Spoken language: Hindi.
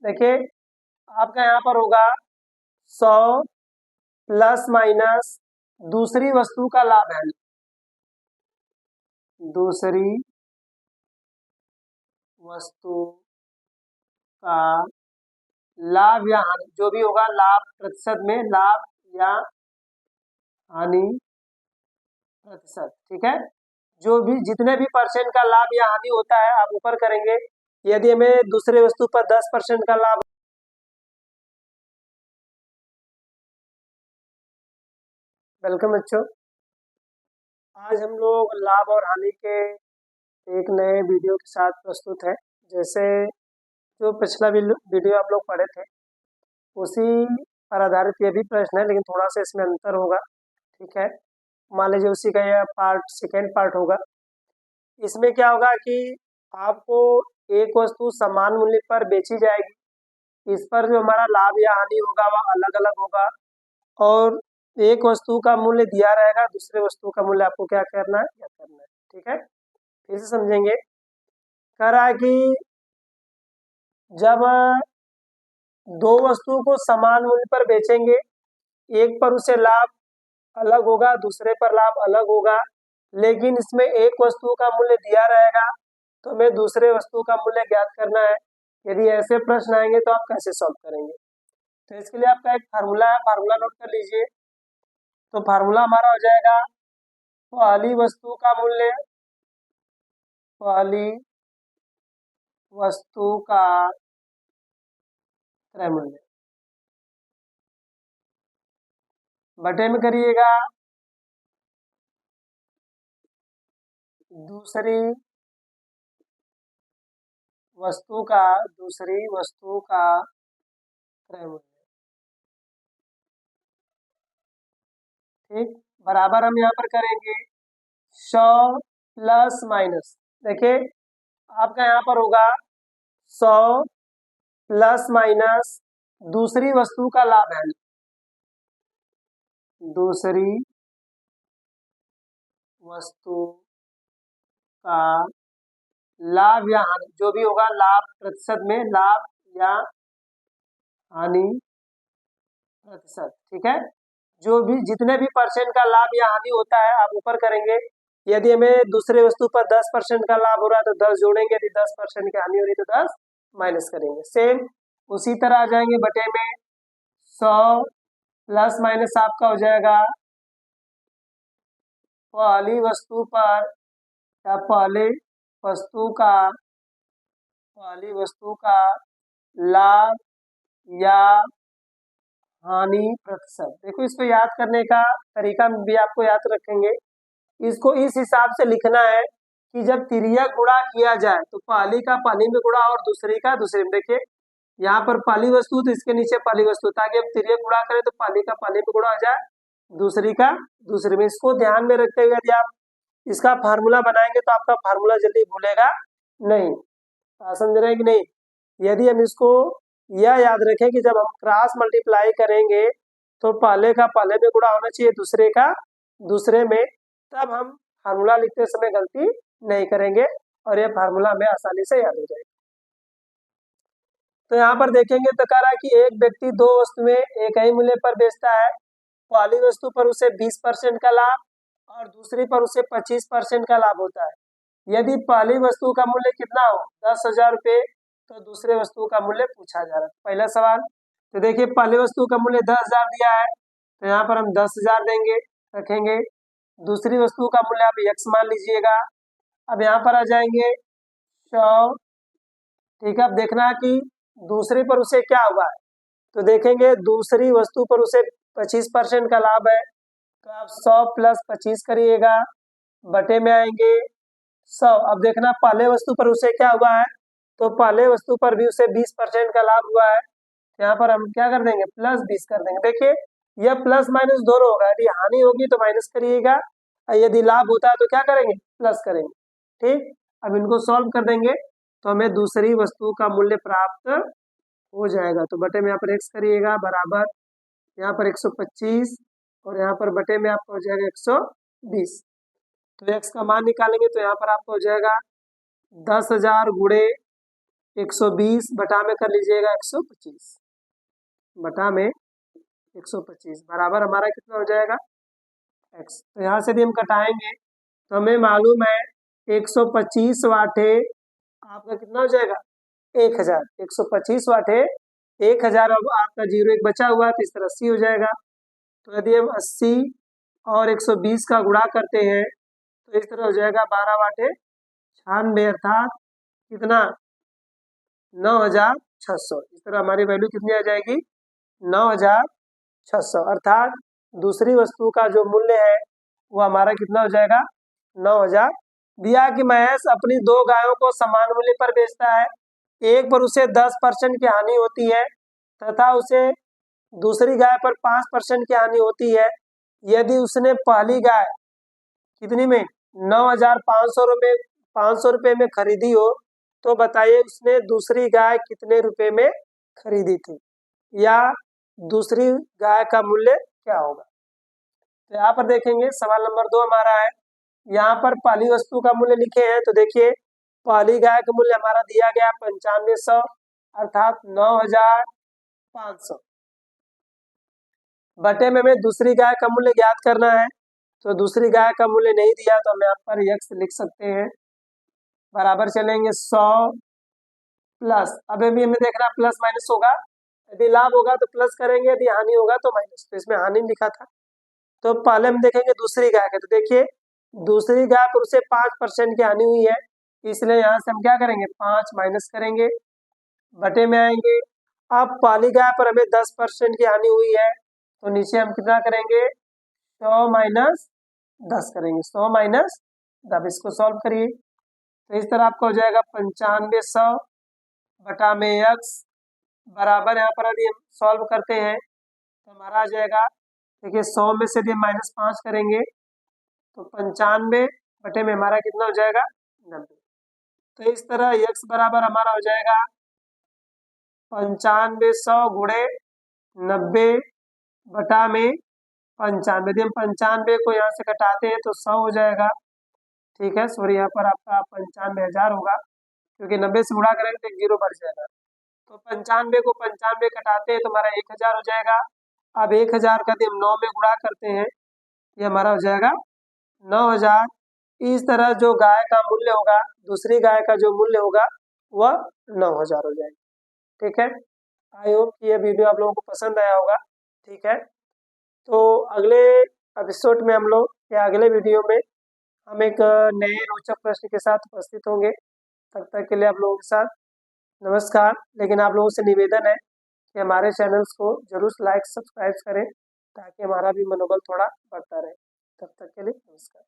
देखिए आपका यहाँ पर होगा 100 प्लस माइनस दूसरी वस्तु का लाभ है, दूसरी वस्तु का लाभ या हानि, जो भी होगा लाभ प्रतिशत में लाभ या हानि प्रतिशत, ठीक है। जो भी जितने भी परसेंट का लाभ या हानि होता है आप ऊपर करेंगे। यदि हमें दूसरे वस्तु पर 10% का लाभ, वेलकम बच्चों, आज हम लोग लाभ और हानि के एक नए वीडियो के साथ प्रस्तुत है। जैसे जो पिछला वीडियो आप लोग पढ़े थे उसी पर आधारित ये भी प्रश्न है, लेकिन थोड़ा सा इसमें अंतर होगा, ठीक है। मान लीजिए उसी का यह सेकेंड पार्ट होगा। इसमें क्या होगा कि आपको एक वस्तु समान मूल्य पर बेची जाएगी, इस पर जो हमारा लाभ या हानि होगा वह अलग अलग होगा, और एक वस्तु का मूल्य दिया रहेगा, दूसरे वस्तु का मूल्य आपको क्या करना है, ठीक है। फिर से समझेंगे। कह रहा है कि जब दो वस्तुओं को समान मूल्य पर बेचेंगे, एक पर उसे लाभ अलग होगा, दूसरे पर लाभ अलग होगा, लेकिन इसमें एक वस्तु का मूल्य दिया रहेगा तो हमें दूसरे वस्तु का मूल्य ज्ञात करना है। यदि ऐसे प्रश्न आएंगे तो आप कैसे सॉल्व करेंगे? तो इसके लिए आपका एक फार्मूला है, फार्मूला नोट कर लीजिए। तो फार्मूला हमारा हो जाएगा पहली वस्तु का मूल्य, पहली वस्तु का क्रय मूल्य बटे में करिएगा दूसरी वस्तु का क्रय मूल्य, ठीक। बराबर हम यहाँ पर करेंगे 100 प्लस माइनस, देखिए आपका यहाँ पर होगा 100 प्लस माइनस दूसरी वस्तु का लाभ है, दूसरी वस्तु का लाभ या हानि, जो भी होगा लाभ प्रतिशत में लाभ या हानि प्रतिशत, ठीक है। जो भी जितने भी परसेंट का लाभ या हानि होता है आप ऊपर करेंगे। यदि हमें दूसरे वस्तु पर 10% का लाभ हो रहा है तो 10 जोड़ेंगे, यदि 10% की हानि हो रही है तो 10 माइनस करेंगे। सेम उसी तरह आ जाएंगे बटे में 100 प्लस माइनस आपका हो जाएगा पहली वस्तु पर या पहली वस्तु का लाभ या हानि प्रतिशत। देखो इसको याद करने का तरीका भी आपको याद रखेंगे। इसको इस हिसाब से लिखना है कि जब तिर्यक गुणा किया जाए तो पहली का पहली में गुणा और दूसरी का दूसरे में। देखिए यहाँ पर पहली वस्तु तो इसके नीचे पहली वस्तु, ताकि अब तिर्यक गुणा करें तो पहली का पहली में गुणा हो जाए, दूसरी का दूसरे में। इसको ध्यान में रखते हुए यदि आप इसका फार्मूला बनाएंगे तो आपका फार्मूला जल्दी भूलेगा नहीं। समझ रहे हैं कि नहीं? यदि हम इसको यह याद रखें कि जब हम क्रॉस मल्टीप्लाई करेंगे तो पहले का पहले में गुणा होना चाहिए, दूसरे का दूसरे में, तब हम फार्मूला लिखते समय गलती नहीं करेंगे और यह फार्मूला हमें आसानी से याद हो जाएगा। तो यहाँ पर देखेंगे तो कह रहा है कि एक व्यक्ति दो वस्तुएं एक ही मूल्य पर बेचता है। पहली वस्तु पर उसे 20% का लाभ और दूसरी पर उसे 25% का लाभ होता है। यदि पहली वस्तु का मूल्य कितना हो 10,000 रुपये तो दूसरे वस्तु का मूल्य पूछा जा रहा है। पहला सवाल, तो देखिए पहली वस्तु का मूल्य 10,000 दिया है तो यहाँ पर हम 10,000 देंगे, रखेंगे। दूसरी वस्तु का मूल्य आप x मान लीजिएगा। अब यहाँ पर आ जाएंगे 100, ठीक है। अब देखना है कि दूसरी पर उसे क्या हुआ है, तो देखेंगे दूसरी वस्तु पर उसे 25% का लाभ है तो आप 100 प्लस 25 करिएगा, बटे में आएंगे 100। अब देखना पहले वस्तु पर उसे क्या हुआ है, तो पहले वस्तु पर भी उसे 20% का लाभ हुआ है, यहाँ पर हम क्या कर देंगे प्लस 20 कर देंगे। देखिए यह प्लस माइनस दोनों होगा, यदि हानि होगी तो माइनस करिएगा और यदि लाभ होता है तो क्या करेंगे प्लस करेंगे, ठीक। अब इनको सॉल्व कर देंगे तो हमें दूसरी वस्तु का मूल्य प्राप्त हो जाएगा। तो बटे में यहाँ पर x करिएगा बराबर यहाँ पर 125 और यहाँ पर बटे में आपका हो जाएगा 120। तो x का मान निकालेंगे तो यहाँ पर आपका हो जाएगा 10,000 गुणे 120 बटा में कर लीजिएगा 125 बटा में 125 बराबर हमारा कितना हो जाएगा x। तो यहाँ से भी हम कटाएंगे तो हमें मालूम है 125 वाट है आपका कितना हो जाएगा 1000। 125 वाट है 1000। अब आपका 0 एक बचा हुआ है तो इस तरह 80 हो जाएगा। तो यदि हम 80 और 120 का गुणा करते हैं तो इस तरह हो जाएगा 12 वाट है 96 अर्थात कितना 9600। इस तरह हमारी वैल्यू कितनी आ जाएगी 9600 अर्थात दूसरी वस्तु का जो मूल्य है वो हमारा कितना हो जाएगा 9000। दिया कि महेश अपनी 2 गायों को समान मूल्य पर बेचता है, एक पर उसे 10% की हानि होती है तथा उसे दूसरी गाय पर 5% की हानि होती है। यदि उसने पहली गाय कितनी में 9500 रुपये में खरीदी हो तो बताइए उसने दूसरी गाय कितने रुपए में खरीदी थी या दूसरी गाय का मूल्य क्या होगा। तो यहाँ पर देखेंगे सवाल नंबर 2 हमारा है। यहाँ पर पहली वस्तु का मूल्य लिखे हैं तो देखिए पहली गाय का मूल्य हमारा दिया गया 9500 अर्थात 9500 बटे में हमें दूसरी गाय का मूल्य ज्ञात करना है। तो दूसरी गाय का मूल्य नहीं दिया तो हम यहाँ पर x लिख सकते हैं बराबर चलेंगे 100 प्लस। अभी भी हमें देखना प्लस माइनस होगा, यदि लाभ होगा तो प्लस करेंगे, यदि हानि होगा तो माइनस। तो इसमें हानि लिखा था तो पहले हम देखेंगे दूसरी गाय का। तो देखिए दूसरी गाय पर उसे 5% की हानि हुई है इसलिए यहाँ से हम क्या करेंगे 5 माइनस करेंगे बटे में आएंगे। अब पहली गाय पर हमें 10% की हानि हुई है तो नीचे हम कितना करेंगे 100 माइनस 10 करेंगे 100 माइनस 10। इसको सॉल्व करिए तो इस तरह आपका हो जाएगा 9500 बटा में x बराबर यहाँ पर यदि हम सॉल्व करते हैं तो हमारा आ जाएगा देखिए 100 में से यदि हम -5 करेंगे तो 95 बटे में हमारा कितना हो जाएगा 90। तो इस तरह x बराबर हमारा हो जाएगा 9500 गुणे 90 बटा में 95। यदि हम 95 को यहाँ से घटाते हैं तो 100 हो जाएगा। ठीक है सॉरी यहाँ पर आपका 95,000 होगा क्योंकि 90 से गुणा करेंगे तो 0 बढ़ जाएगा। तो 95 को 95 कटाते हैं तो हमारा 1000 हो जाएगा। अब 1000 का यदि हम 9 में गुणा करते हैं ये हमारा हो जाएगा 9000। इस तरह जो गाय का मूल्य होगा दूसरी गाय का जो मूल्य होगा वह 9000 हो जाएगा। ठीक है आई होप कि यह वीडियो आप लोगों को पसंद आया होगा। ठीक है तो अगले एपिसोड में हम लोग या अगले वीडियो में हम एक नए रोचक प्रश्न के साथ उपस्थित होंगे। तब तक के लिए आप लोगों के साथ नमस्कार। लेकिन आप लोगों से निवेदन है कि हमारे चैनल्स को जरूर लाइक सब्सक्राइब करें ताकि हमारा भी मनोबल थोड़ा बढ़ता रहे। तब तक के लिए नमस्कार।